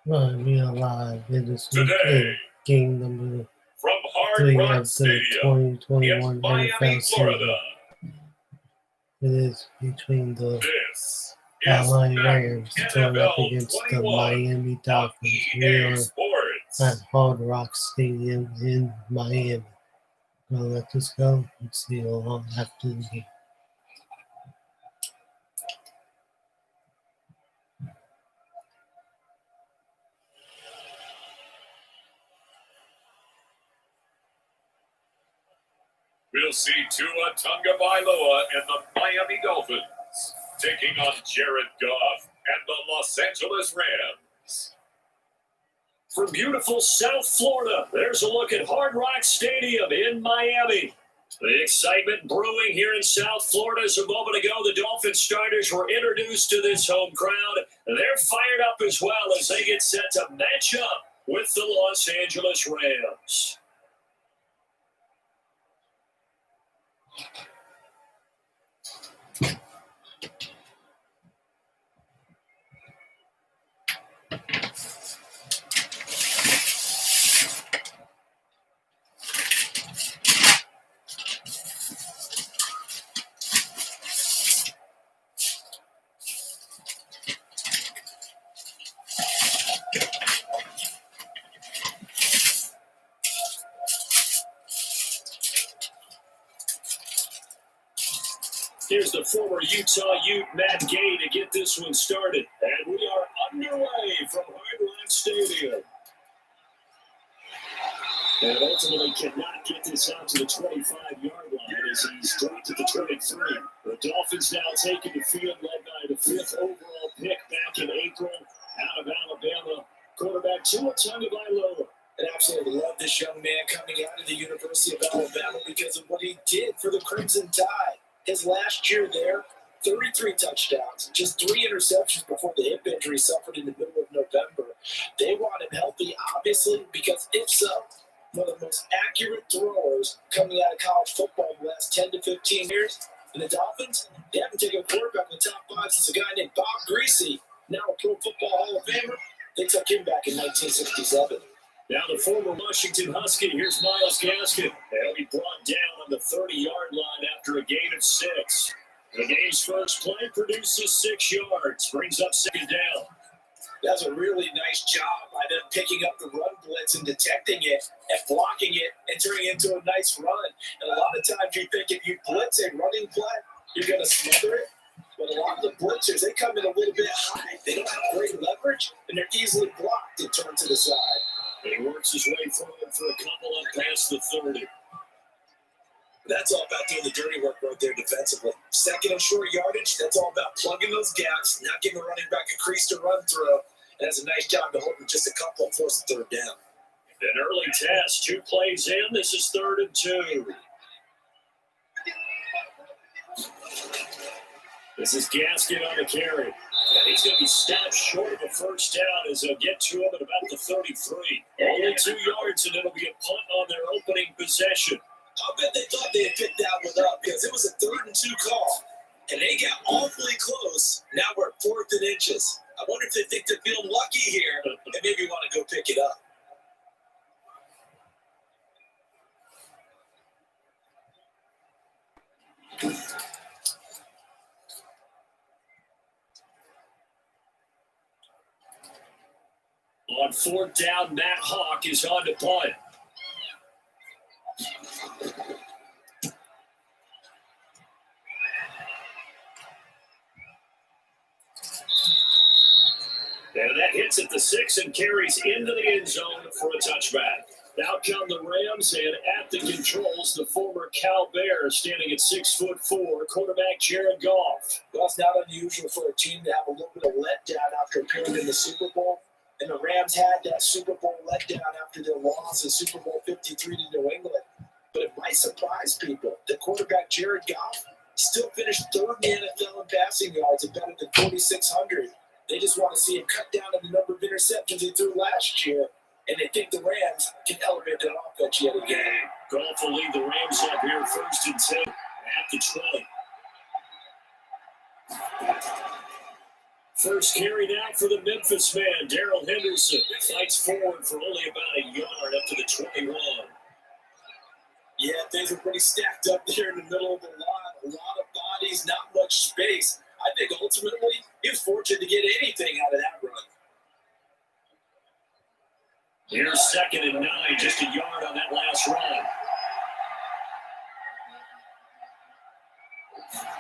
We are live. It is weekend game number from Hard 3 Rock of the Stadium 2021 in Miami, NFL Florida. season. It is between the This Atlanta is Rams going up NFL against the 21 Miami Dolphins. We EA are Sports. at Hard Rock Stadium in Miami. Gonna let this go and see you all after the game. We'll see Tua Tagovailoa and the Miami Dolphins taking on Jared Goff and the Los Angeles Rams. From beautiful South Florida, there's a look at Hard Rock Stadium in Miami. The excitement brewing here in South Florida. As a moment ago, the Dolphins starters were introduced to this home crowd. They're fired up as well as they get set to match up with the Los Angeles Rams. Here's the former Utah Ute, Matt Gay, to get this one started. And we are underway from Hard Rock Stadium. And ultimately cannot get this out to the 25-yard line as he's dropped at the 23. The Dolphins now taking the field, led by the 5th overall pick back in April out of Alabama. Quarterback Tua Tagovailoa. And absolutely love this young man coming out of the University of Alabama because of what he did for the Crimson Tide. His last year there, 33 touchdowns, just 3 interceptions before the hip injury suffered in the middle of November. They want him healthy, obviously, because if so, one of the most accurate throwers coming out of college football in the last 10 to 15 years. And the Dolphins, they haven't taken a quarterback in the top 5 since a guy named Bob Greasy, now a Pro Football Hall of Famer. They took him back in 1967. Now the former Washington Husky, here's Myles Gaskin. They'll be brought down on the 30-yard line after a gain of 6. The game's first play produces 6 yards, brings up second down. That's a really nice job by them picking up the run blitz and detecting it and blocking it and turning it into a nice run. And a lot of times you think if you blitz a running play, you're going to smother it. But a lot of the blitzers, they come in a little bit high. They don't have great leverage, and they're easily blocked and turned to the side. And he works his way forward for a couple up past the 30. That's all about doing the dirty work right there defensively. Second and short yardage, that's all about plugging those gaps, not giving the running back a crease to run through. And that's a nice job to hold with just a couple and force the third down. An early test, 2 plays in. This is 3rd and 2. This is Gaskin on the carry. And he's going to be stopped short of a first down as they'll get to him at about the 33. Only 2 yards, and it'll be a punt on their opening possession. I bet they thought they had picked that one up because it was a 3rd and 2 call. And they got awfully close. Now we're at 4th and inches. I wonder if they think they're feeling lucky here and maybe want to go pick it up. On 4th down, Matt Hawk is on to punt. And that hits at the 6 and carries into the end zone for a touchback. Now come the Rams, and at the controls, the former Cal Bear standing at 6'4", quarterback Jared Goff. Well, it's not unusual for a team to have a little bit of letdown after appearing in the Super Bowl. And the Rams had that Super Bowl letdown after their loss in Super Bowl 53 to New England. But it might surprise people that quarterback Jared Goff still finished 3rd in the NFL in passing yards and better than 4,600. They just want to see him cut down on the number of interceptions he threw last year. And they think the Rams can elevate their offense yet again. Goff will lead the Rams up here 1st and 10 at the 20. First carry now for the Memphis man, Darrell Henderson. Fights forward for only about a yard up to the 21. Yeah, things are pretty stacked up there in the middle of the line. A lot of bodies, not much space. I think ultimately he was fortunate to get anything out of that run. Here's 2nd and 9, just a yard on that last run.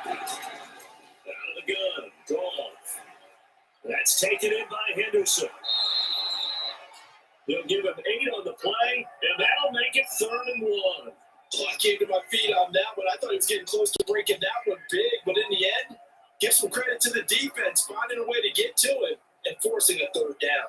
Out of the gun, Goff. That's taken in by Henderson. They'll give him 8 on the play, and that'll make it 3rd and 1. Oh, I came to my feet on that one. I thought he was getting close to breaking that one big, but in the end, give some credit to the defense, finding a way to get to it and forcing a 3rd down.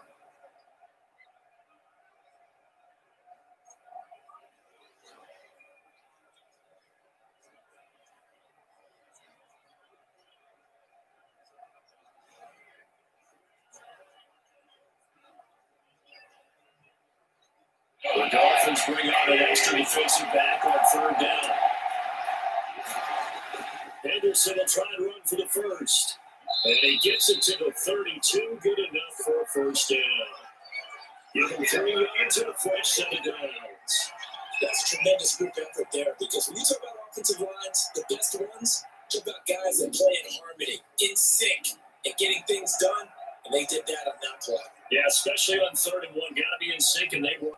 The Dolphins bring out an extra defensive back on 3rd down. Henderson will try and run for the first. And he gets it to the 32. Good enough for a 1st down. Give him 3 yards and a fresh set of downs. That's a tremendous group effort there, because when you talk about offensive lines, the best ones, talk about guys that play in harmony, in sync, and getting things done, and they did that on that play. Yeah, especially on 3rd and 1. Got to be in sync, and they were.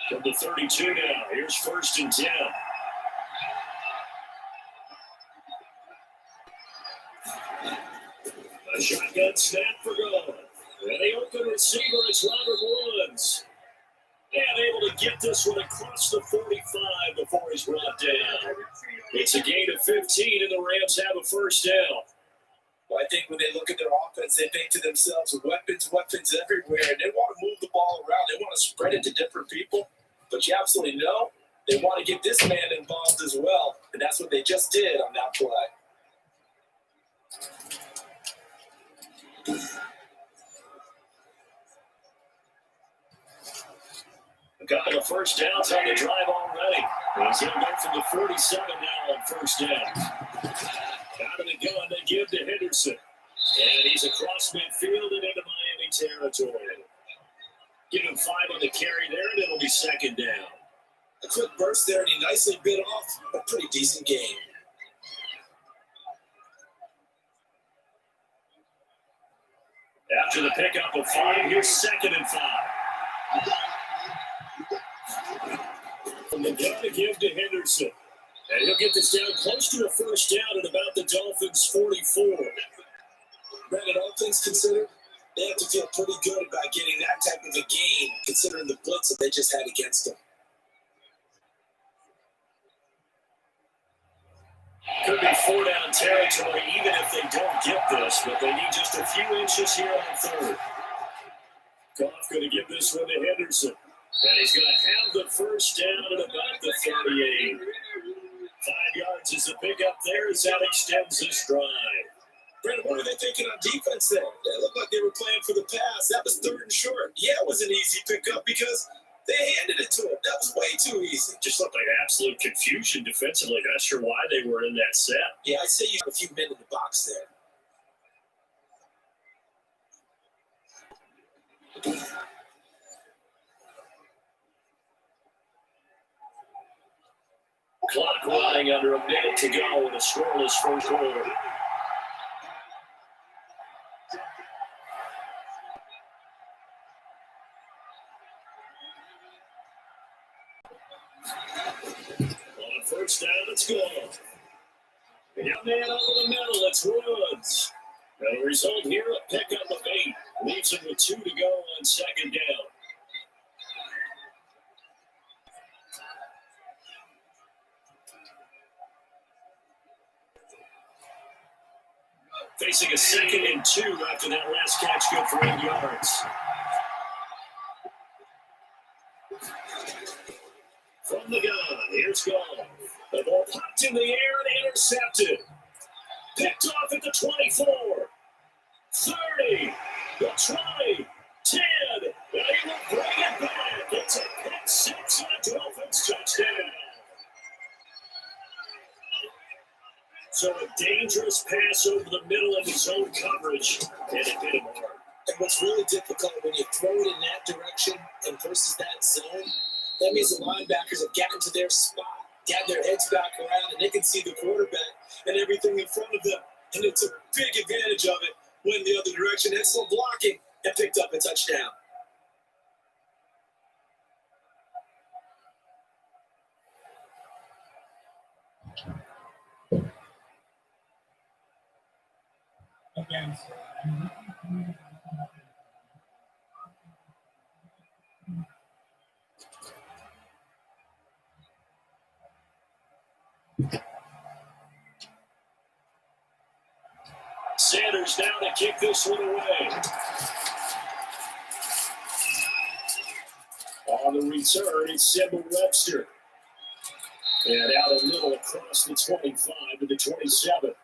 From the 32 now, here's 1st and 10. A shotgun snap for Goff. And the open receiver is Robert Woods. And able to get this one across the 45 before he's brought down. It's a gain of 15, and the Rams have a 1st down. Well, I think when they look at their offense, they think to themselves, weapons everywhere. And they want to move the ball around. They want to spread it to different people. But you absolutely know they want to get this man involved as well. And that's what they just did on that play. A couple of 1st downs on the drive already. He's going to go from the 47 now on 1st down. Out of the gun, they give to Henderson. And he's across midfield and into Miami territory. Give him 5 on the carry there, and it'll be 2nd down. A quick burst there, and he nicely bit off a pretty decent game. After the pickup of 5, here's 2nd and 5. From the gun to give to Henderson. And he'll get this down close to a 1st down at about the Dolphins' 44. Brandon, all things considered, they have to feel pretty good about getting that type of a game, considering the blitz that they just had against them. Could be 4-down territory even if they don't get this, but they need just a few inches here on 3rd. Goff going to give this one to Henderson. And he's going to have the 1st down at about the 38. 5 yards is the pickup there as that extends this drive. Brandon, what are they thinking on defense there? They looked like they were playing for the pass. That was 3rd and short. Yeah, it was an easy pickup because they handed it to him. That was way too easy. Just looked like absolute confusion defensively. Not sure why they were in that set. Yeah, I'd say you have a few men in the box there. Clock running under a minute to go in a scoreless 1st quarter. On 1st down, it's gone. The young man over the middle, it's Woods. And the result here, a pickup of 8. Leaves him with 2 to go on 2nd down. Facing a 2nd and 2 after that last catch, good for 8 yards. From the gun, here's Goff. The ball popped in the air and intercepted. Picked off at the 24. 30. The 20. 10. And he will bring it back. It's a pick six and a Dolphins touchdown. So a dangerous pass over the middle of his own coverage, and it hit him hard. And what's really difficult when you throw it in that direction and versus that zone, that means the linebackers have gotten to their spot, got their heads back around, and they can see the quarterback and everything in front of them. And it's a big advantage of it when the other direction. Excellent blocking and picked up a touchdown. Sanders down to kick this one away. On the return, it's Simba Webster. And out a little across the 25 to the 27.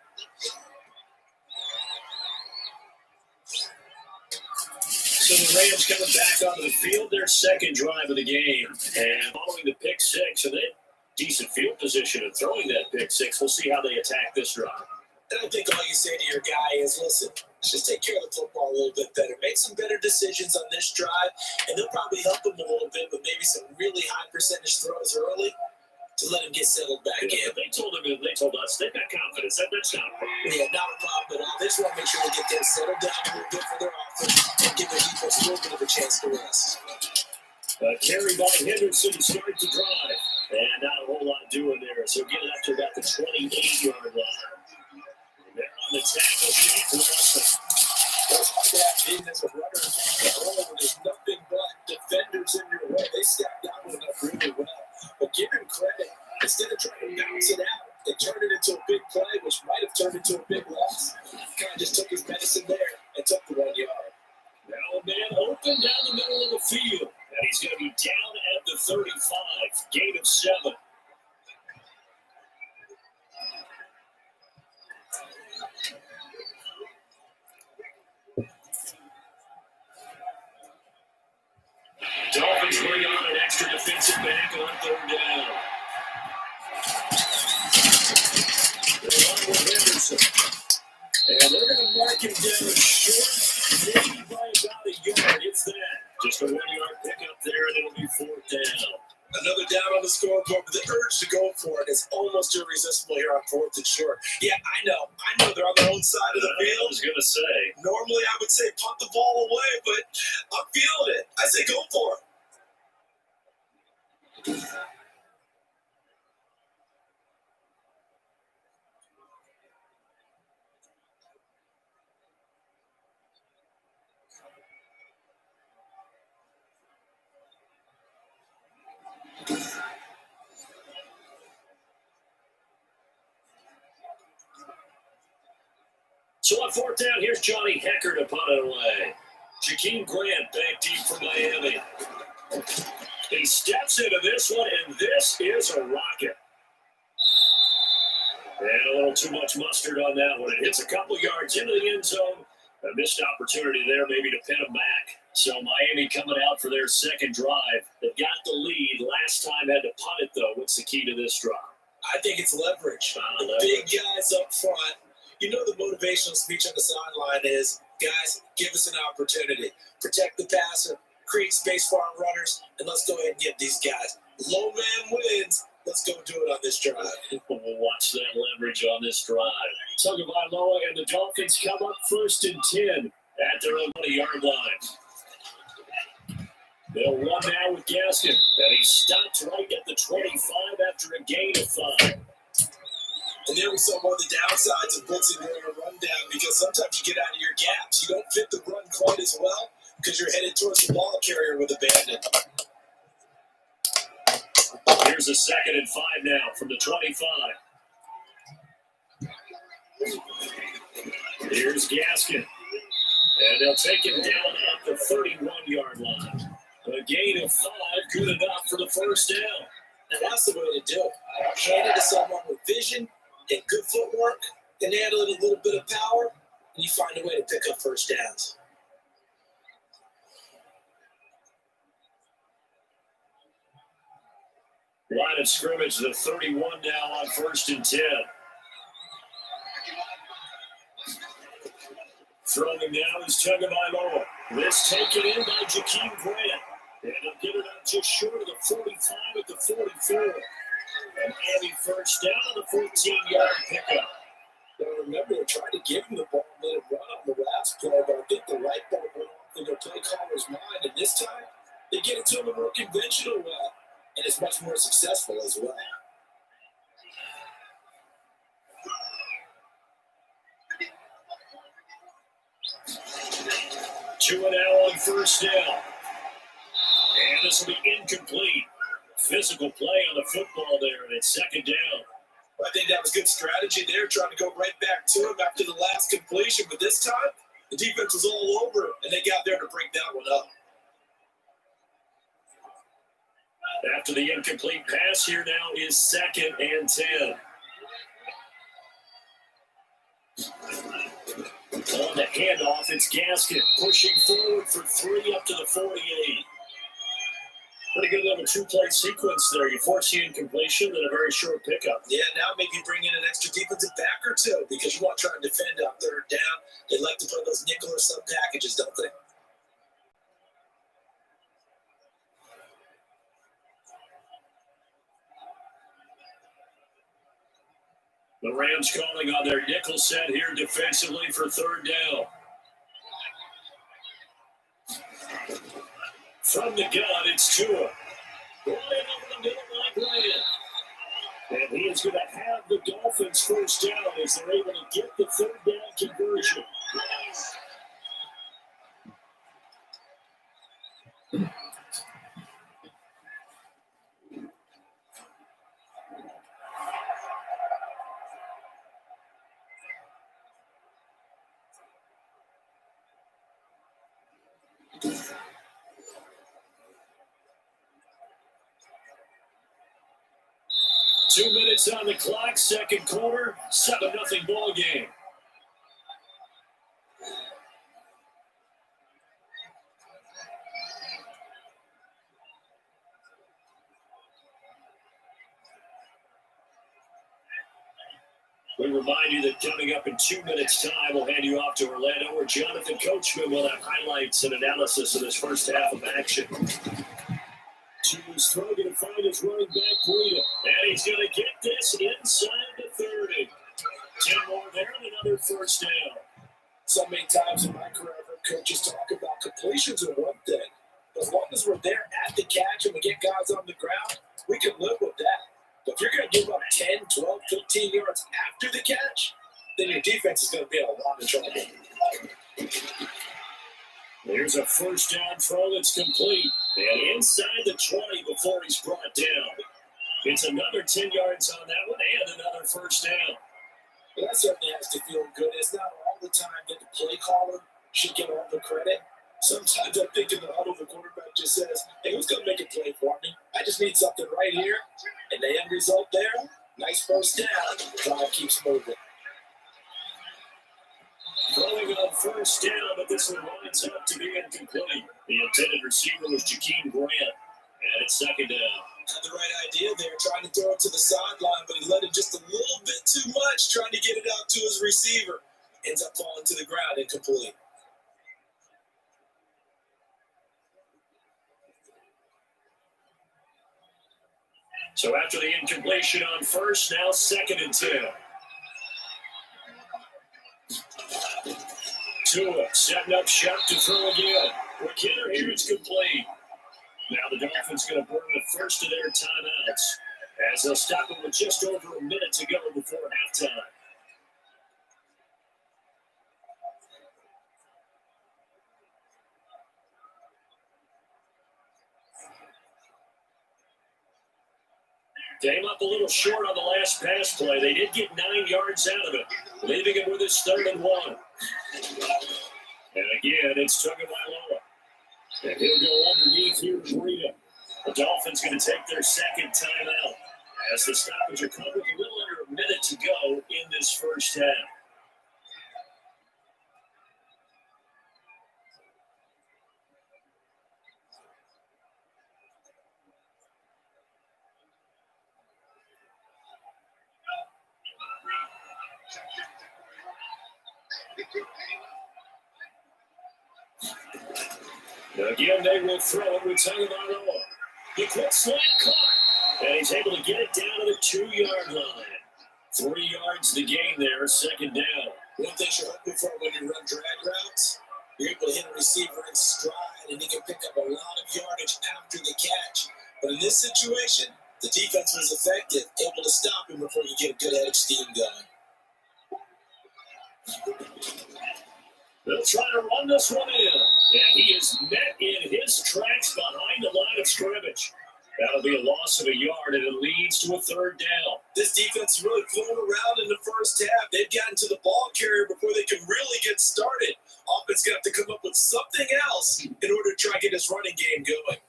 So the Rams coming back onto the field, their second drive of the game. And following the pick six, and they decent field position and throwing that pick six. We'll see how they attack this drive. And I think all you say to your guy is, listen, just take care of the football a little bit better. Make some better decisions on this drive, and they'll probably help him a little bit with maybe some really high percentage throws early to let him get settled back in. They told us they've got confidence. That's not a problem. Yeah, not a problem at all. They just want to make sure they get them settled down a little bit for their offense and give their defense a little bit of a chance to rest. Carry by Henderson to start the drive. And not a whole lot doing there. So get it up to about the 28-yard line. They're on the tackle sheet. It's hard to have big as a runner when there's nothing but defenders in your way. They stepped down with enough really well. But give him credit. Instead of trying to bounce it out, they turned it into a big play, which might have turned into a big loss. Kind of just took his medicine there and took the 1 yard. Now a man open down the middle of the field. And he's going to be down at the 35. Gain of 7. Dolphins bring on an extra defensive back on third down. They're on with Henderson. And they're going to mark him down short, maybe by about a yard, if that. Just a 1 yard pickup there, and it'll be fourth down. Another down on the scoreboard, but the urge to go for it is almost irresistible here on fourth and short. Yeah, I know they're on their own side of the field. I was going to say. Normally I would say punt the ball away, but I'm feeling it. I say go for it. So on fourth down, here's Johnny Hecker to punt it away. Jakeem Grant back deep for Miami. He steps into this one, and this is a rocket. And a little too much mustard on that one. It hits a couple yards into the end zone. A missed opportunity there maybe to pin him back. So Miami coming out for their second drive. They've got the lead. Last time had to punt it, though. What's the key to this drive? I think it's leverage. The big guys up front. You know the motivational speech on the sideline is, guys, give us an opportunity. Protect the passer, create space for our runners, and let's go ahead and get these guys. Low man wins. Let's go do it on this drive. We'll watch that leverage on this drive. Tagovailoa and the Dolphins come up first and 10 at their own 20-yard line. They'll run now with Gaskin, and he stopped right at the 25 after a gain of 5. And there we saw one of the downsides of blitzing during a rundown, because sometimes you get out of your gaps. You don't fit the run quite as well because you're headed towards the ball carrier with a bandit. Here's a 2nd and 5 now from the 25. Here's Gaskin. And they'll take him down at the 31-yard line. A gain of 5, good enough for the first down. And that's the way to do it. Hand it to someone with vision and good footwork, and handle it a little bit of power, and you find a way to pick up first downs. Line of scrimmage, the 31 now on 1st and 10. Throwing now is Tagovailoa. This taken in by Jakeem Grant. And he'll get it up just short of the 45 at the 44. And Miami first down on the 14-yard pickup. Now remember, they tried to give him the ball and let him run on the last play, but I think the light bulb went off in their play caller's mind. And this time, they get it to him a more conventional way. And it's much more successful as well. Two and now on 1st down. And this will be incomplete. Physical play on the football there, and it's 2nd down. I think that was good strategy there, trying to go right back to him after the last completion. But this time, the defense was all over it, and they got there to break that one up. After the incomplete pass, here now is 2nd and 10. On the handoff, it's Gaskin pushing forward for 3 up to the 48. Pretty good little two-play sequence there. You force the incompletion and a very short pickup. Yeah, now maybe bring in an extra defensive back or two because you want to try and defend out there down. They like to play those nickel or sub packages, don't they? The Rams calling on their nickel set here defensively for 3rd down. From the gun, it's Tua. Right over the middle line. And he is going to have the Dolphins first down as they're able to get the 3rd down conversion. Two minutes on the clock, 2nd quarter, 7-0 ball game. We remind you that coming up in 2 minutes' time, we'll hand you off to Orlando, where Jonathan Coachman will have highlights and analysis of this first half of action. Tua's throwing to find his running back, Breida. And he's going to get this inside the 30. 10 more there and another first down. So many times in my career, I've heard coaches talk about completions are one thing. As long as we're there at the catch and we get guys on the ground, we can live with that. But if you're going to give up 10, 12, 15 yards after the catch, then your defense is going to be in a lot of trouble. There's a first down throw that's complete. And inside the 20 before he's brought down. It's another 10 yards on that one and another first down. Well, that certainly has to feel good. It's not all the time that the play caller should get all the credit. Sometimes I think in the huddle, the quarterback just says, hey, who's going to make a play for me? I just need something right here. And the end result there, nice first down. Drive keeps moving. Throwing on first down, but this one lines up to be incomplete. The intended receiver was Jakeem Grant, and it's 2nd down. Had the right idea there, trying to throw it to the sideline, but he let it just a little bit too much, trying to get it out to his receiver. Ends up falling to the ground, incomplete. So after the incompletion on first, now 2nd and 10. Tua setting up shop to throw again. McKinnon here is complete. Now the Dolphins going to burn the first of their timeouts as they'll stop it with just over a minute to go before halftime. Came up a little short on the last pass play. They did get 9 yards out of it, leaving it with his 3rd and 1. And again, it's Tagovailoa. And he'll go underneath here to Breida. The Dolphins going to take their 2nd timeout as the stoppage are covered with a little under a minute to go in this first half. Again, they will throw it with Tagovailoa. The quick slant caught, and he's able to get it down to the 2-yard line. 3 yards to gain there, second down. One thing you're hoping for when you run drag routes, you're able to hit a receiver in stride, and he can pick up a lot of yardage after the catch. But in this situation, the defense was effective, able to stop him before you get a good head of steam going. They'll try to run this one in, and he is met in his tracks behind the line of scrimmage. That'll be a loss of a yard, and it leads to a third down. This defense is really fooling around in the first half. They've gotten to the ball carrier before they can really get started. Offense got to come up with something else in order to try and get this running game going.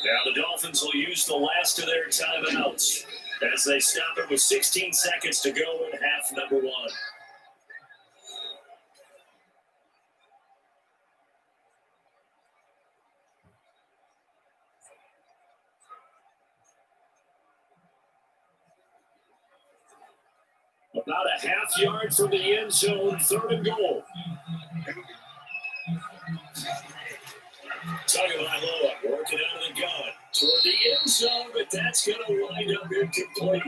Now the Dolphins will use the last of their timeouts as they stop it with 16 seconds to go in half number one. About a half yard from the end zone, third and goal. Tagovailoa working out of the gun toward the end zone, but that's going to wind up incomplete.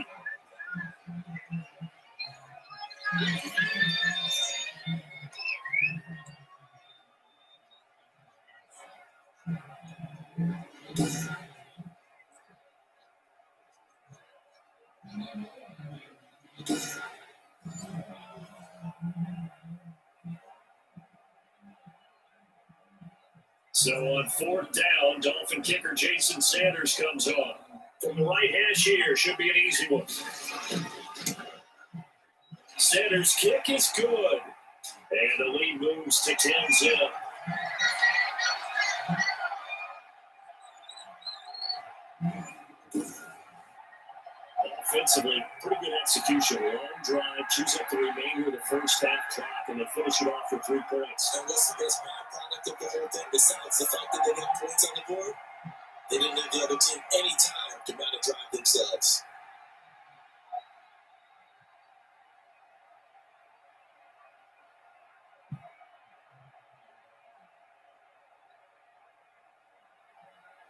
So on fourth down, Dolphin kicker Jason Sanders comes on. From the right hash here, should be an easy one. Sanders' kick is good. And the lead moves to 10-0. Offensively, pretty good execution. Long drive, choose up the remainder of the first half clock, and then finish it off for 3 points. And what's the best byproduct of the whole thing, besides the fact that they got points on the board? They didn't give the other team any time to mount a drive themselves.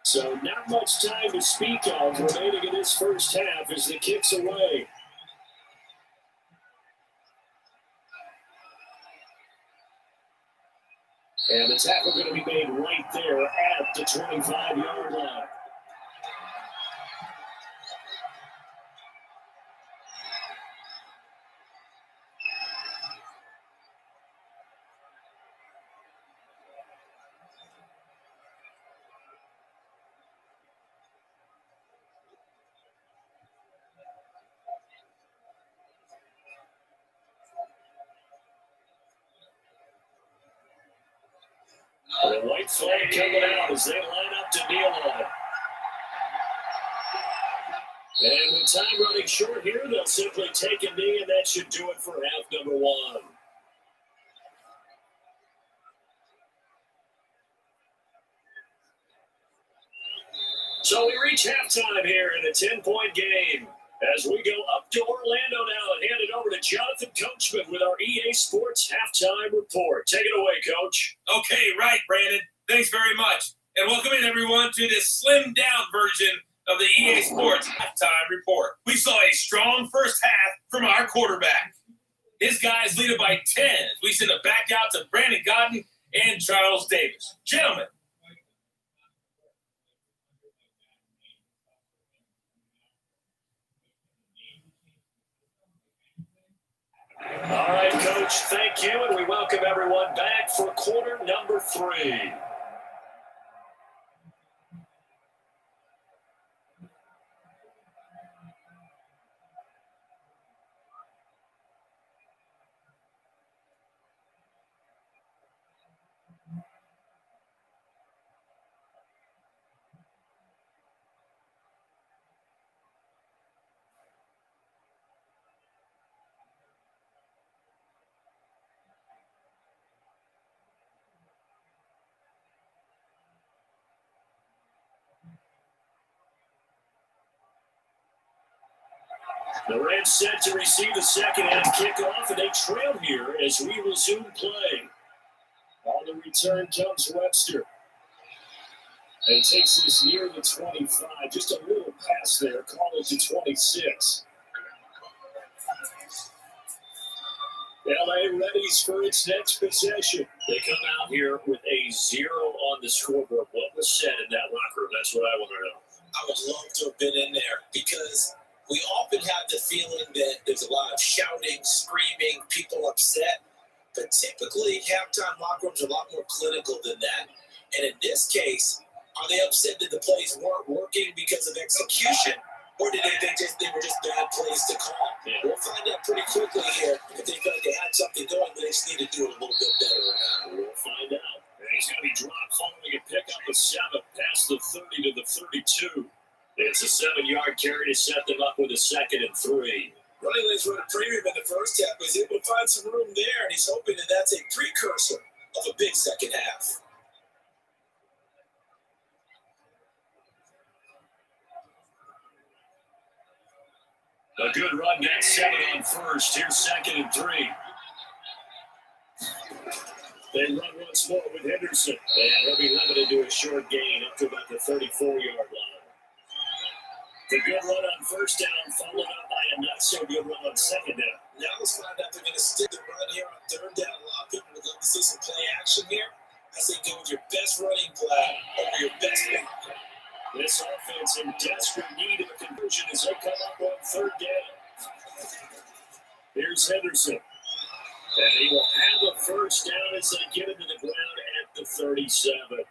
So not much time to speak of remaining in this first half as the kick's away. And the tackle going to be made right there at the 25-yard line. The white flag coming out as they line up to kneel on it. And with time running short here, they'll simply take a knee, and that should do it for half number one. So we reach halftime here in a 10-point game as we go up to Orlando now and hand it over to Jonathan Coachman with our EA Sports Halftime Report. Take it away, Coach. Okay, right, Brandon. Thanks very much. And welcome in, everyone, to this slimmed-down version of the EA Sports Halftime Report. We saw a strong first half from our quarterback. His guys lead it by 10 as we send it back out to Brandon Godden and Charles Davis. Gentlemen. All right, Coach, thank you, and we welcome everyone back for quarter number 3. The Reds set to receive the second-half kickoff, and they trail here as we resume play. On the return comes Webster. And takes this near the 25. Just a little pass there. Call it to 26. LA readies for its next possession. They come out here with a 0 on the scoreboard. What was said in that locker room? That's what I want to know. I would love to have been in there because we often have the feeling that there's a lot of shouting, screaming, people upset. But typically, halftime locker rooms are a lot more clinical than that. And in this case, are they upset that the plays weren't working because of execution? Or did they think they were just bad plays to call? Yeah. We'll find out pretty quickly here if they felt like they had something going, but they just need to do it a little bit better or not. We'll find out. And he's going to be dropped following a pickup of 7 past the 30 to the 32. It's a 7-yard carry to set them up with a 2nd and 3. Running lanes run a premium in the first half, but he's able to find some room there, and he's hoping that that's a precursor of a big second half. A good run, that's 7 on first. Here's 2nd and 3. They run once more with Henderson. And he'll be limited to a short gain up to about the 34-yard line. The good run on first down, followed up by a not-so-good run on second down. Now let's find out if they're going to stick the run here on third down. A lot of people would love to see some play action here. I say go with your best running play over your best block. This offense in desperate need of a conversion as they come up on third down. Here's Henderson. And he will have a first down as they get into the ground at the 37. A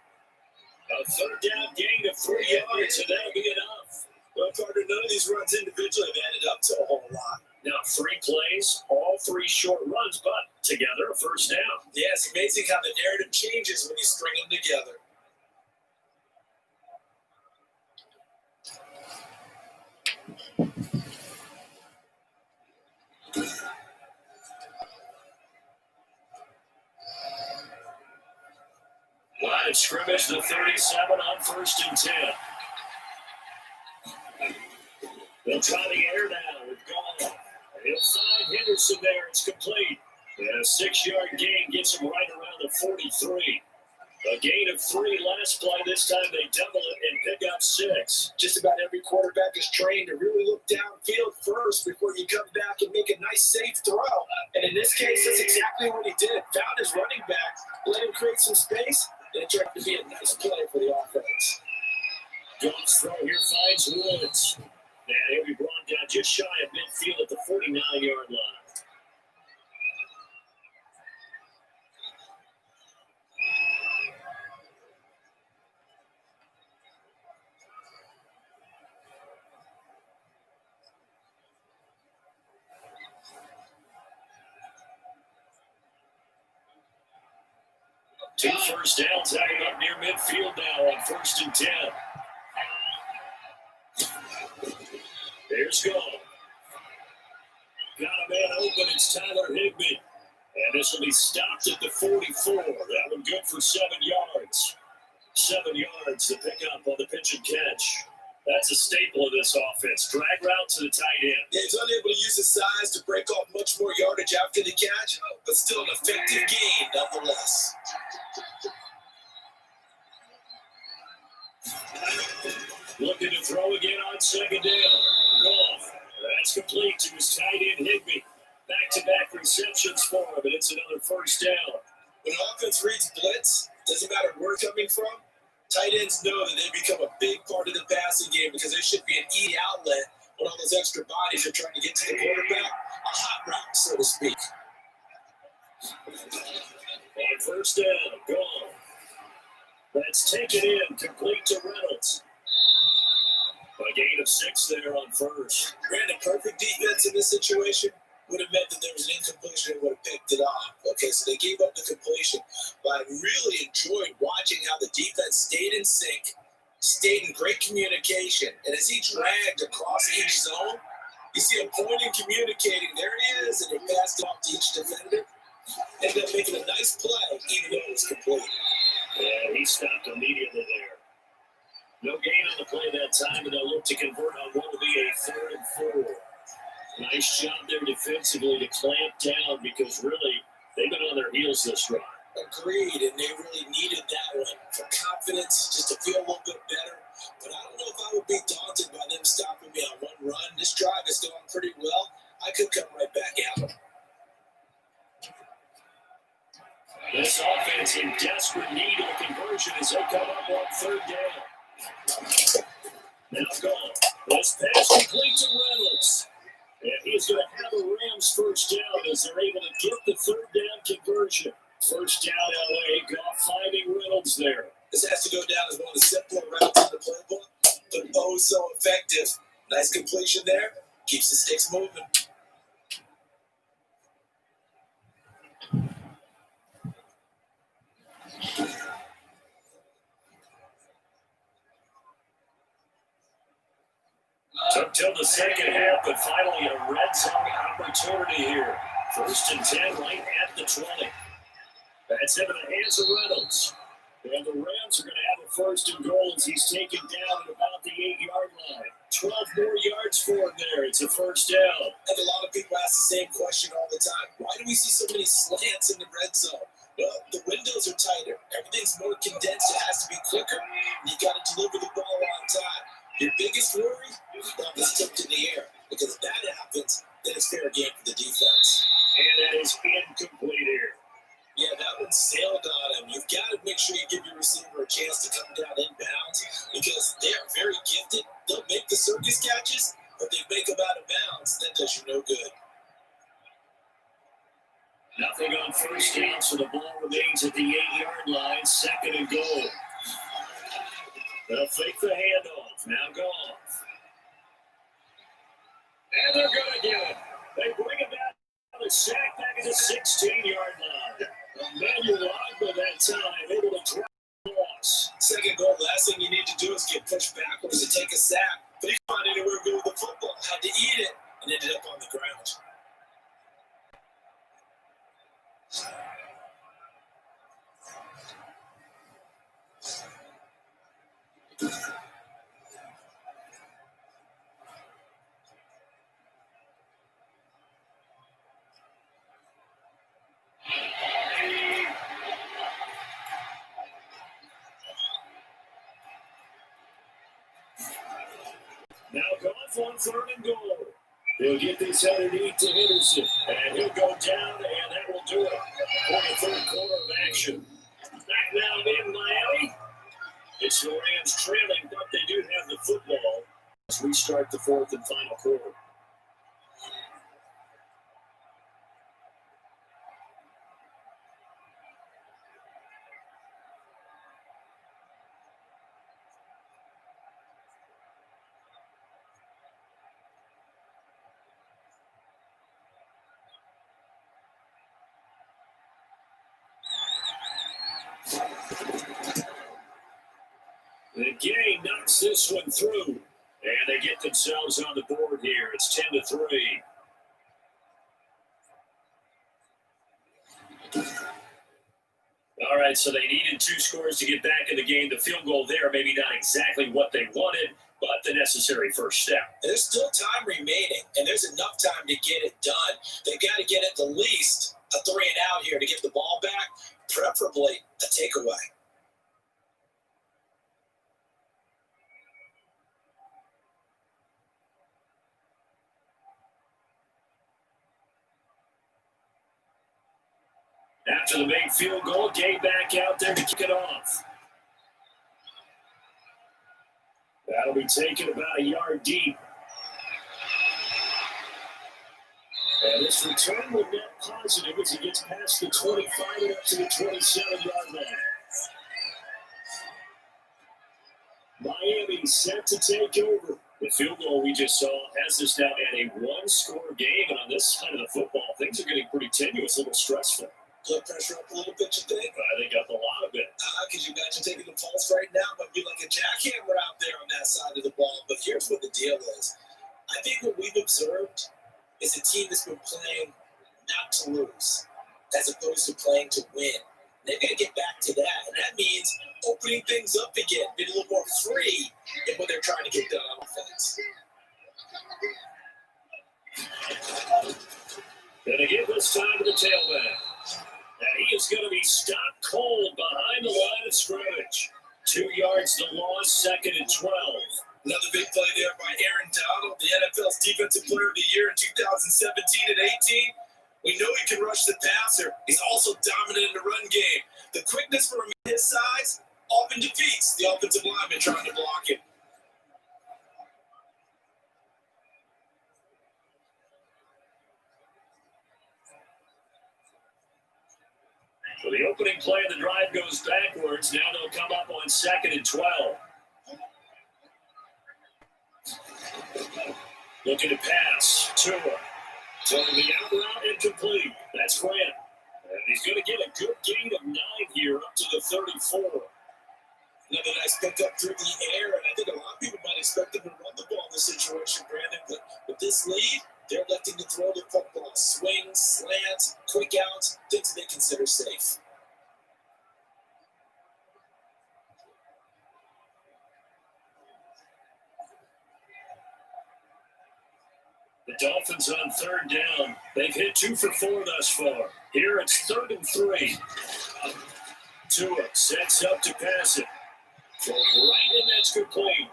third down gain of 3 yards, and that'll be enough. Well, partner, none of these runs individually have added up to a whole lot. Now 3 plays, all 3 short runs, but together a first down. Yeah, it's amazing how the narrative changes when you string them together. Line of scrimmage, the 37 on 1st and 10. They'll try the air down with Gall. He'll find Henderson there. It's complete. And a 6-yard gain gets him right around the 43. A gain of 3 last play. This time they double it and pick up 6. Just about every quarterback is trained to really look downfield first before you come back and make a nice, safe throw. And in this case, that's exactly what he did. Found his running back, let him create some space, and it turned out to be a nice play for the offense. Goff's throw here finds Woods. And he'll be brought down just shy of midfield at the 49-yard line. Two first downs added up near midfield now on 1st and 10. There's Gall. Got a man open. It's Tyler Higbee. And this will be stopped at the 44. That one good for 7 yards. 7 yards to pick up on the pitch and catch. That's a staple of this offense. Drag route to the tight end. Yeah, he's unable to use his size to break off much more yardage after the catch, but still an effective gain nonetheless. Looking to throw again on 2nd down. Goff. That's complete to his tight end, Higbee. Back-to-back receptions for him, and it's another first down. When an offense reads blitz, doesn't matter where it's coming from, tight ends know that they become a big part of the passing game because they should be an easy outlet when all those extra bodies are trying to get to the quarterback. A hot route, so to speak. On 1st down, Gall. That's taken in, complete to Reynolds. A gain of 6 there on 1st. Granted, perfect defense in this situation would have meant that there was an incompletion and would have picked it off. Okay, so they gave up the completion. But I really enjoyed watching how the defense stayed in sync, stayed in great communication. And as he dragged across each zone, you see him pointing, communicating. There he is, and he passed it off to each defender. Ended up making a nice play, even though it was complete. Yeah, he stopped immediately there. No gain on the play that time, and they'll look to convert on what will be a 3rd and 4. Nice job there defensively to clamp down because really they've been on their heels this drive. Agreed, and they really needed that one for confidence, just to feel a little bit better. But I don't know if I would be daunted by them stopping me on one run. This drive is going pretty well. I could come right back at them. This offense in desperate need of a conversion as they come up on third down. Now gone. This pass complete to Reynolds. And he's going to have a Rams first down as they're able to get the third down conversion. First down, LA. Goff finding Reynolds there. This has to go down as one of the simpler routes in the playbook, but oh so effective. Nice completion there. Keeps the sticks moving. Took till the second half, but finally a red zone opportunity here. First and 10 right at the 20. That's into the hands of Reynolds. And the Rams are going to have a first and goal as he's taken down at about the 8-yard line. 12 more yards for him there. It's a first down. And a lot of people ask the same question all the time. Why do we see so many slants in the red zone? Well, the windows are tighter. Everything's more condensed. It has to be quicker. And you got to deliver the ball on time. Your biggest worry? Well, it's tipped in the air. Because if that happens, then it's fair game for the defense. And that is incomplete here. Yeah, that one sailed on him. You've got to make sure you give your receiver a chance to come down inbounds because they are very gifted. They'll make the circus catches, but they make them out of bounds. That does you no good. Nothing on first down, so the ball remains at the 8-yard line. Second and goal. They'll fake the handoff. Now Goff. And they're going to get it. They bring it back. The sack back at the 16-yard line. Emmanuel Ogba that time able to drop the loss. Second goal, last thing you need to do is get pushed backwards and take a sack. But he found anywhere to go with the football, had to eat it, and ended up on the ground. Now Goff on third and goal. He'll get this underneath to Henderson, and he'll go down, and that will do it for the third quarter of action. Back now in Miami. It's the Rams trailing, but they do have the football as we start the fourth and final quarter. The game knocks this one through, and they get themselves on the board here. It's 10-3. All right, so they needed 2 scores to get back in the game. The field goal there, maybe not exactly what they wanted, but the necessary first step. There's still time remaining, and there's enough time to get it done. They've got to get at the least a 3 and out here to get the ball back, preferably a takeaway. After the big field goal, Gay back out there to kick it off. That'll be taken about a yard deep. And this return will net positive as he gets past the 25 and up to the 27-yard line. Miami set to take over. The field goal we just saw has this now at a 1-score game, and on this side of the football, things are getting pretty tenuous, a little stressful. Blood pressure up a little bit, you think? I think up a lot of it. Could you imagine taking the pulse right now? Might be like a jackhammer out there on that side of the ball. But here's what the deal is. I think what we've observed is a team that's been playing not to lose, as opposed to playing to win. They've got to get back to that, and that means opening things up again, being a little more free in what they're trying to get done on offense. Gonna give this time to the tailback. And he is going to be stopped cold behind the line of scrimmage. 2 yards to loss, 2nd and 12. Another big play there by Aaron Donald, the NFL's Defensive Player of the Year in 2017 and 18. We know he can rush the passer. He's also dominant in the run game. The quickness for his size often defeats the offensive lineman trying to block him. So the opening play of the drive goes backwards. Now they'll come up on 2nd and 12. Looking to pass. Tua. Throwing the out route incomplete. That's Grant. And he's going to get a good gain of 9 here up to the 34. Another nice pickup through the air, and I think a lot of people might expect him to run the ball in this situation, Brandon. But with this lead, they're electing to throw the football. Swings, slants, quick outs, things they consider safe. The Dolphins on 3rd down. They've hit 2 for 4 thus far. Here it's 3rd and 3. Tua sets up to pass it. Throwing right in, that's complete.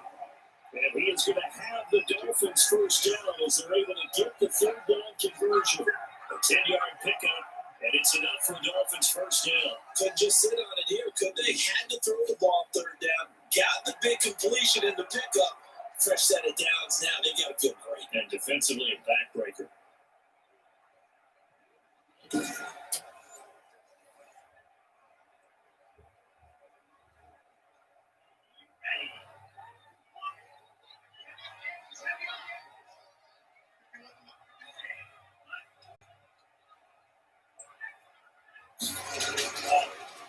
And he is going to have the Dolphins first down as they're able to get the 3rd down conversion. A 10-yard pickup, and it's enough for the Dolphins first down. Couldn't just sit on it here, could they? Had to throw the ball 3rd down. Got the big completion in the pickup. Fresh set of downs now. They got a good break. And defensively a backbreaker.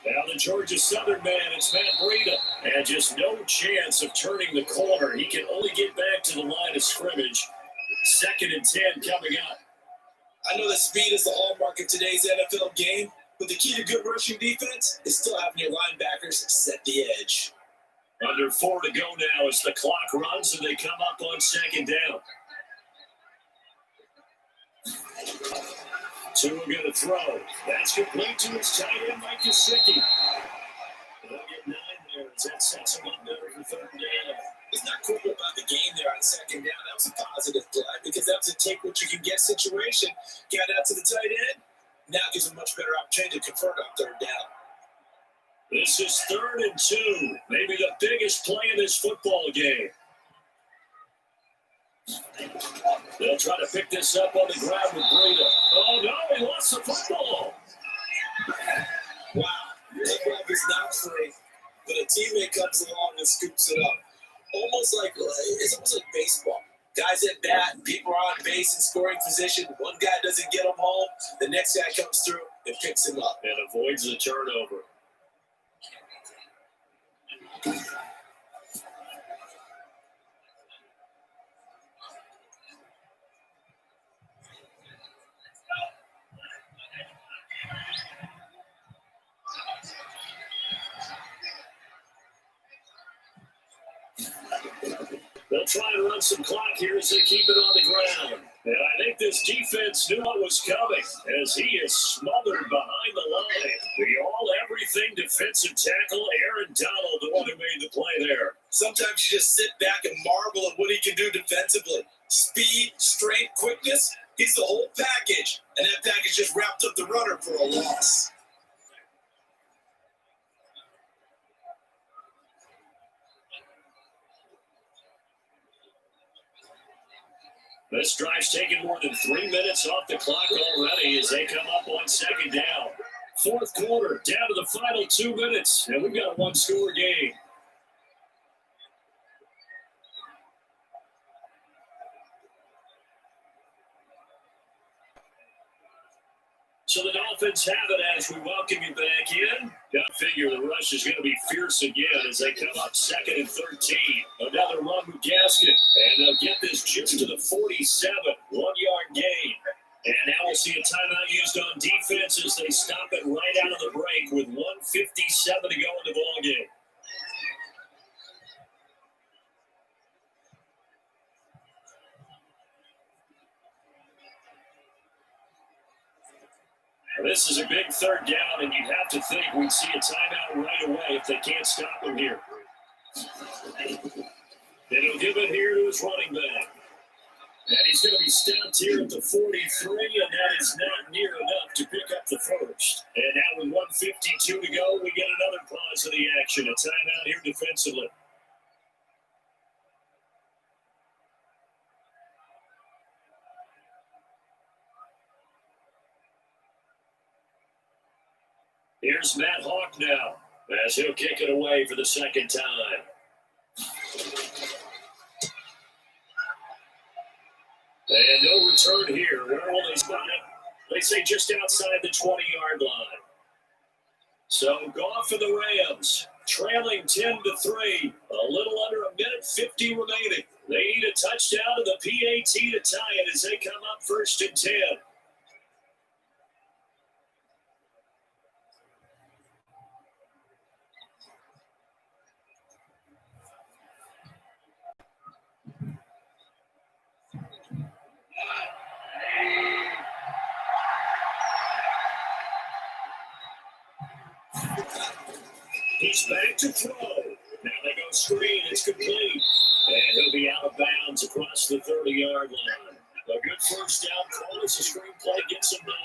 Now the Georgia Southern man, it's Matt Breida. And just no chance of turning the corner. He can only get back to the line of scrimmage. 2nd and 10 coming up. I know that speed is the hallmark of today's NFL game, but the key to good rushing defense is still having your linebackers set the edge. Under 4 to go now as the clock runs and they come up on 2nd down. Tua going to throw. That's complete to his tight end, Mike Gesicki. They'll get 9 there as that sets him up better for 3rd down. It's not cool about the game there on 2nd down. That was a positive play because that was a take what you can get situation. Got out to the tight end. Now gives a much better opportunity to convert on 3rd down. This is 3rd and 2. Maybe the biggest play in this football game. They'll try to pick this up on the ground with Breida. Oh, no, he lost the football. Wow, that ball is not free, but a teammate comes along and scoops it up. It's almost like baseball. Guys at bat, and people are on base in scoring position. One guy doesn't get him home. The next guy comes through and picks him up. And avoids the turnover. They'll try and run some clock here as they keep it on the ground. And I think this defense knew what was coming as he is smothered behind the line. The all-everything defensive tackle, Aaron Donald, the one who made the play there. Sometimes you just sit back and marvel at what he can do defensively. Speed, strength, quickness, he's the whole package. And that package just wrapped up the runner for a loss. This drive's taken more than 3 minutes off the clock already as they come up on 2nd down. 4th quarter, down to the final 2 minutes, and we've got a 1-score game. So the Dolphins have it as we welcome you back in. Got to figure the rush is going to be fierce again as they come up 2nd and 13. Another run with Gaskin, and they'll get this just to the 47, 1-yard gain. And now we'll see a timeout used on defense as they stop it right out of the break with 1:57 to go in the ballgame. This is a big third down, and you'd have to think we'd see a timeout right away if they can't stop him here. And he'll give it here to his running back. And he's going to be stopped here at the 43, and that is not near enough to pick up the first. And now with 1:52 to go, we get another pause of the action. A timeout here defensively. Here's Matt Hawk now, as he'll kick it away for the second time. And no return here. Where will they spot it? They say just outside the 20-yard line. So Goff for the Rams, trailing 10-3, a little under a minute 50 remaining. They need a touchdown to the PAT to tie it as they come up 1st and 10. He's back to throw. Now they go screen. It's complete. And he'll be out of bounds across the 30-yard line. A good first down call as the screen play gets him 9.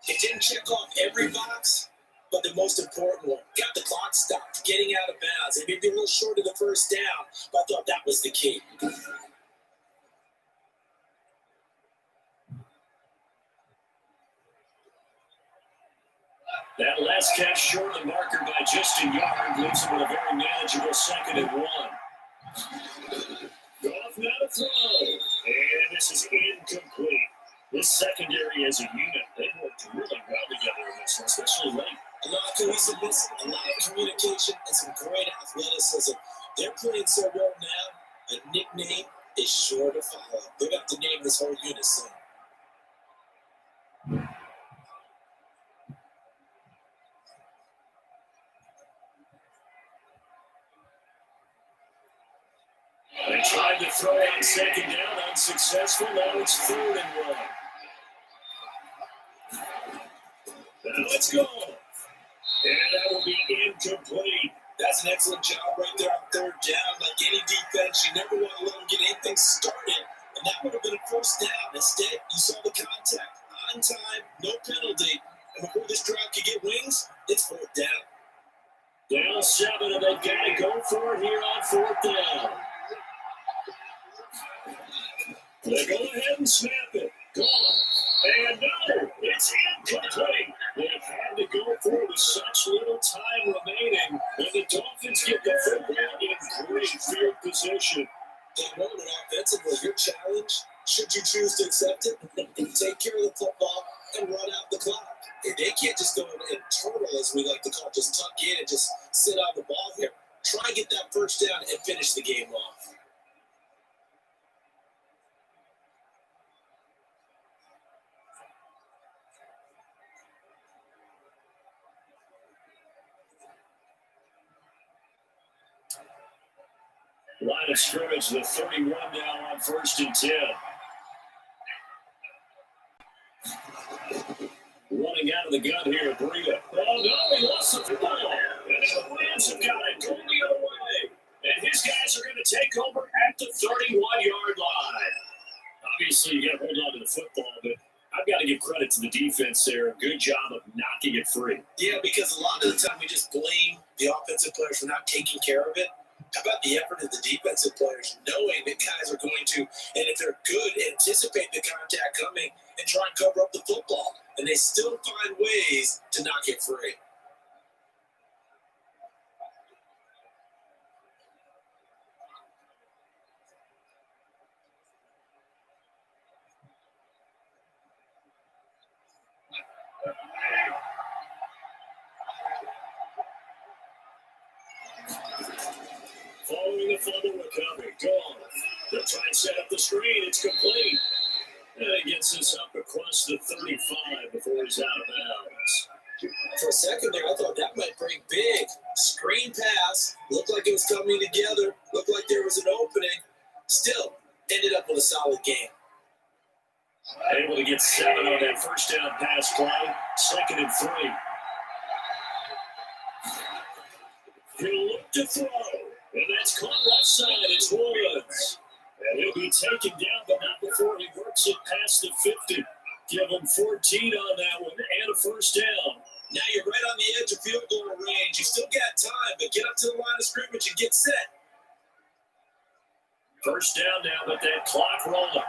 It didn't check off every box, but the most important one. Got the clock stopped, getting out of bounds. It may be a little short of the first down, but I thought that was the key. That last catch short of the marker by just a yard leaves him with a very manageable 2nd and 1. Goff now to throw. And this is incomplete. This secondary as a unit, they worked really well together in this one, especially late. A lot of cohesiveness, a lot of communication, and some great athleticism. They're playing so well now, a nickname is sure to follow. They're going to have to name this whole unit soon. They tried to throw on 2nd down, unsuccessful. Now it's 3rd and 1. Now let's go. And that will be incomplete. That's an excellent job right there on 3rd down. Like any defense, you never want to let them get anything started. And that would have been a first down. Instead, you saw the contact. On time, no penalty. And before this drive could get wings, it's 4th down. Down 7, and they've got to go for it here on 4th down. They go ahead and snap it. Gone. And no, it's incomplete. They had to go for it with such little time remaining. And the Dolphins get the football in great field position. They won it offensively. Your challenge, should you choose to accept it, take care of the football and run out the clock. They can't just go and turtle, as we like to call it, just tuck in and just sit on the ball here. Try and get that first down and finish the game off. Line of scrimmage, the 31 down on 1st and 10. Running out of the gun here, Breida. Oh, no, he lost the football. And the Rams have got it going the other way. And his guys are going to take over at the 31-yard line. Obviously, you got to hold on to the football, but I've got to give credit to the defense there. Good job of knocking it free. Yeah, because a lot of the time we just blame the offensive players for not taking care of it. How about the effort of the defensive players, knowing that guys are going to, and if they're good, anticipate the contact coming and try and cover up the football. And they still find ways to knock it free. Following the fumble recovery, gone. They'll try and set up the screen. It's complete. And he gets this up across the 35 before he's out of bounds. For a second there, I thought that might bring big. Screen pass. Looked like it was coming together. Looked like there was an opening. Still, ended up with a solid game. Able to get 7 on that first down pass play. 2nd and 3. He'll look to throw. And that's caught left side. It's Woods. And he'll be taken down, but not before he works it past the 50. Give him 14 on that one and a first down. Now you're right on the edge of field goal range. You still got time, but get up to the line of scrimmage and get set. First down now with that clock rolling.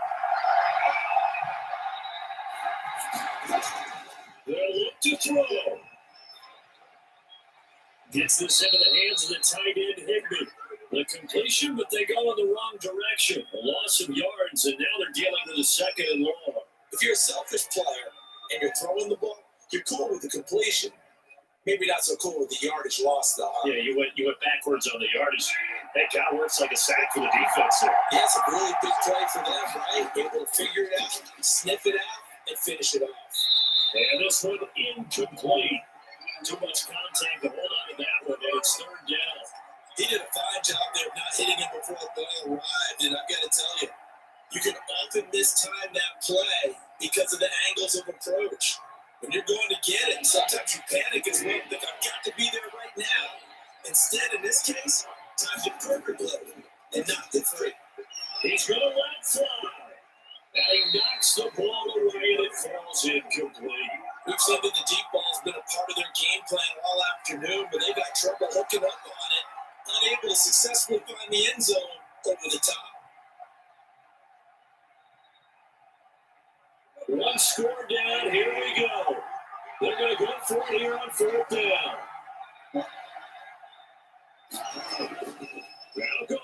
They'll look to throw. Gets this into the hands of the tight end, Higbee. The completion, but they go in the wrong direction. A loss of yards, and now they're dealing with a 2nd and long. If you're a selfish player and you're throwing the ball, you're cool with the completion. Maybe not so cool with the yardage loss, though. Yeah, you went backwards on the yardage. That guy works like a sack for the defense there. Yeah, it's a really big play for them, right? Able to figure it out, sniff it out, and finish it off. And this one incomplete. Too much contact to hold on to that one, and it's 3rd down. He did a fine job there of not hitting it before the ball arrived, and I've got to tell you, you can often mistime that play because of the angles of approach. When you're going to get it, sometimes you panic as well, think I've got to be there right now. Instead, in this case, timed it perfectly and knocked it free. He's going to let it fly. And he knocks the ball away, and it falls incomplete. We've seen that the deep ball has been a part of their game plan all afternoon, but they've got trouble hooking up on it, unable to successfully find the end zone over the top. One score down, here we go. They're going to go for it here on 4th down. Now go.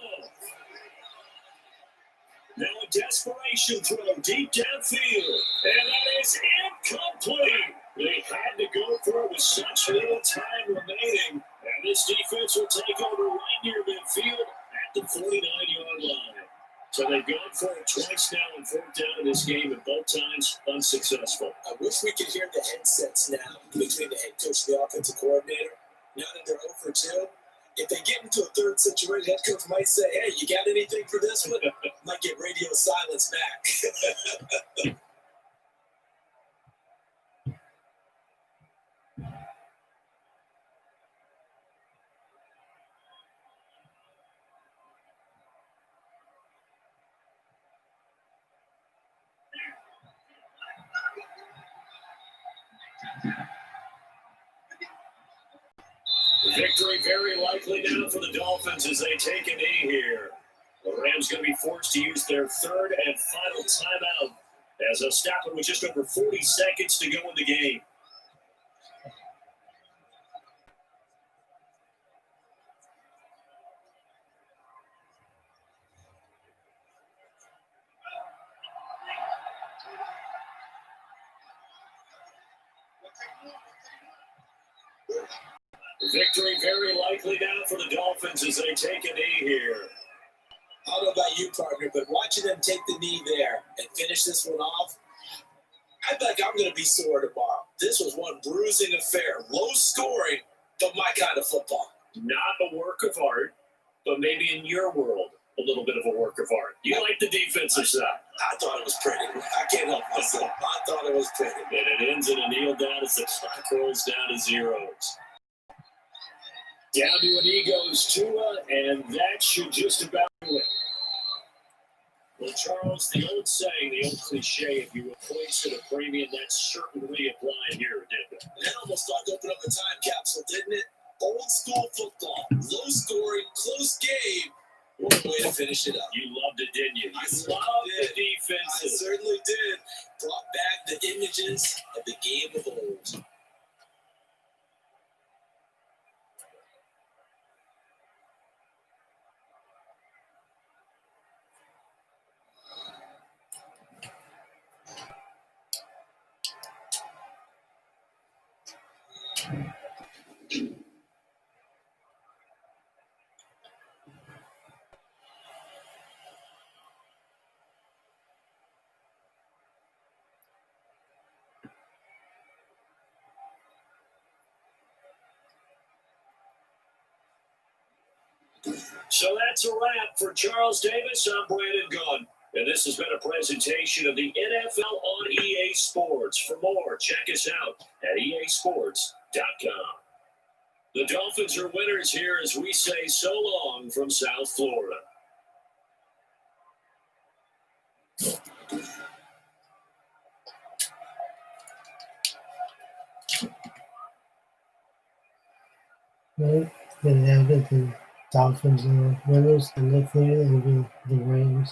Now a desperation throw deep downfield. And that is incomplete. They had to go for it with such little time remaining. And this defense will take over right near midfield at the 49-yard line. So they've gone for it twice now on 4th down in this game, and both times unsuccessful. I wish we could hear the headsets now between the head coach and the offensive coordinator. Now that they're 0 for 2, if they get into a third situation, head coach might say, hey, you got anything for this one? Might get radio silence back. Victory very likely now for the Dolphins as they take a knee here. The Rams going to be forced to use their 3rd and final timeout as they'll stop it with just over 40 seconds to go in the game. Victory very likely now for the Dolphins as they take a knee here. I don't know about you, partner, but watching them take the knee there and finish this one off, I think I'm going to be sore tomorrow. This was one bruising affair. Low scoring, but my kind of football. Not a work of art, but maybe in your world, a little bit of a work of art. You like the defensive side. I thought it was pretty. I can't help myself. I thought it was pretty. And it ends in a kneel down as the clock rolls down to zeros. Down to an E goes Tua, and that should just about do it. Well, Charles, the old saying, the old cliche, if you were points to the premium, that's certainly applied here, didn't it? That almost like opened up a time capsule, didn't it? Old school football, low scoring, close game. What a way to finish it up. You loved it, didn't you? I You loved the I defenses. certainly did. Brought back the images of the game of old. So that's a wrap for Charles Davis. I'm Brandon Gunn. And this has been a presentation of the NFL on EA Sports. For more, check us out at easports.com. The Dolphins are winners here as we say so long from South Florida. Right? Then have it, the Dolphins are winners, and hopefully over the Rams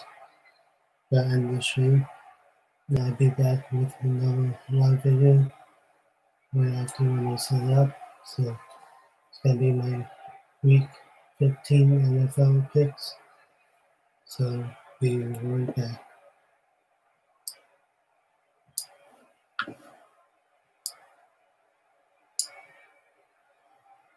that end the stream. And I'll be back with another live video right after when I set up. So it's gonna be my week 15 NFL picks. So be right back.